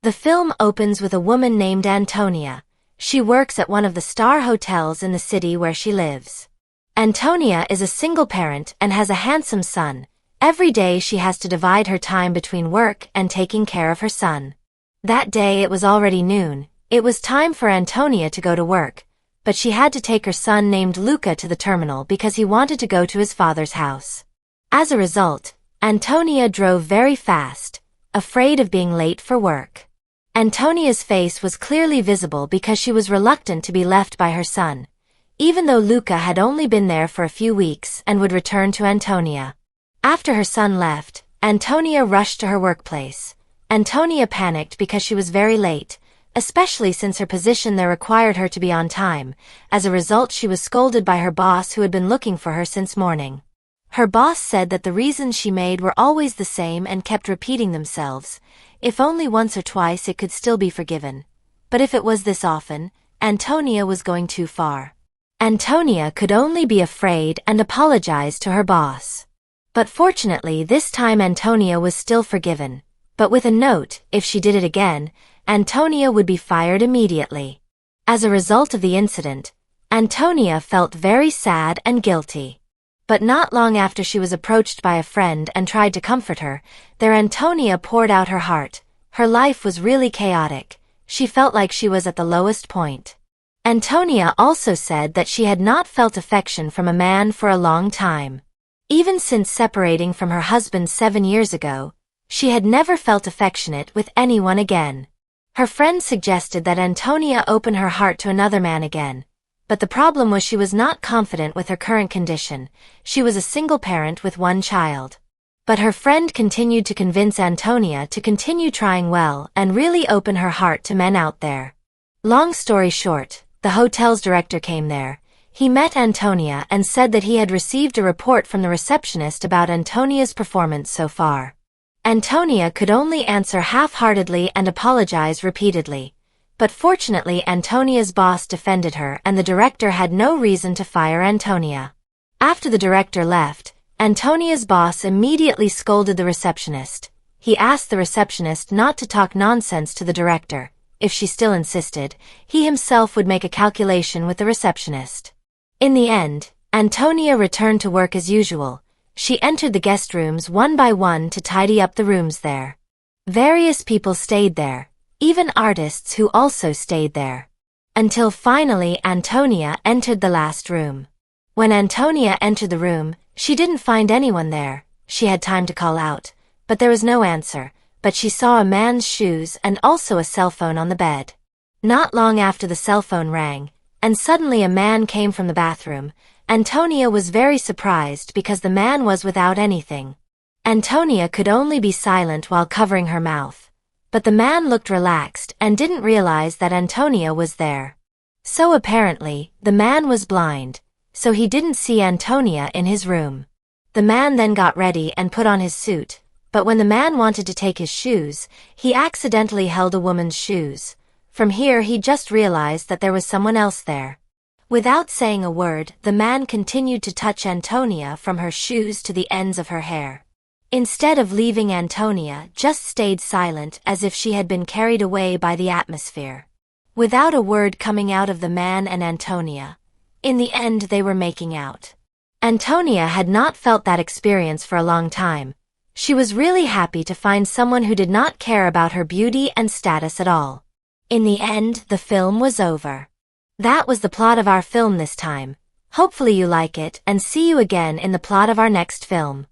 The film opens with a woman named Antonia. She works at one of the star hotels in the city where she lives. Antonia is a single parent and has a handsome son. Every day she has to divide her time between work and taking care of her son. That day it was already noon. It was time for Antonia to go to work, but she had to take her son named Luca to the terminal because he wanted to go to his father's house. As a result, Antonia drove very fast, afraid of being late for work. Antonia's face was clearly visible because she was reluctant to be left by her son, even though Luca had only been there for a few weeks and would return to Antonia. After her son left, Antonia rushed to her workplace. Antonia panicked because she was very late, especially since her position there required her to be on time. As a result, she was scolded by her boss who had been looking for her since morning. Her boss said that the reasons she made were always the same and kept repeating themselves. If only once or twice it could still be forgiven. But if it was this often, Antonia was going too far. Antonia could only be afraid and apologize to her boss. But fortunately this time Antonia was still forgiven. But with a note, if she did it again, Antonia would be fired immediately. As a result of the incident, Antonia felt very sad and guilty. But not long after she was approached by a friend and tried to comfort her, there Antonia poured out her heart. Her life was really chaotic. She felt like she was at the lowest point. Antonia also said that she had not felt affection from a man for a long time. Even since separating from her husband 7 years ago, she had never felt affectionate with anyone again. Her friend suggested that Antonia open her heart to another man again. But the problem was she was not confident with her current condition. She was a single parent with 1 child. But her friend continued to convince Antonia to continue trying well and really open her heart to men out there. Long story short, the hotel's director came there. He met Antonia and said that he had received a report from the receptionist about Antonia's performance so far. Antonia could only answer half-heartedly and apologize repeatedly. But fortunately Antonia's boss defended her and the director had no reason to fire Antonia. After the director left, Antonia's boss immediately scolded the receptionist. He asked the receptionist not to talk nonsense to the director. If she still insisted, he himself would make a calculation with the receptionist. In the end, Antonia returned to work as usual. She entered the guest rooms one by one to tidy up the rooms there. Various people stayed there. Even artists who also stayed there. Until finally Antonia entered the last room. When Antonia entered the room, she didn't find anyone there. She had time to call out, but there was no answer, but she saw a man's shoes and also a cell phone on the bed. Not long after the cell phone rang, and suddenly a man came from the bathroom. Antonia was very surprised because the man was without anything. Antonia could only be silent while covering her mouth. But the man looked relaxed and didn't realize that Antonia was there. So apparently, the man was blind, so he didn't see Antonia in his room. The man then got ready and put on his suit, but when the man wanted to take his shoes, he accidentally held a woman's shoes. From here he just realized that there was someone else there. Without saying a word, the man continued to touch Antonia from her shoes to the ends of her hair. Instead of leaving, Antonia just stayed silent as if she had been carried away by the atmosphere. Without a word coming out of the man and Antonia. In the end they were making out. Antonia had not felt that experience for a long time. She was really happy to find someone who did not care about her beauty and status at all. In the end, the film was over. That was the plot of our film this time. Hopefully you like it and see you again in the plot of our next film.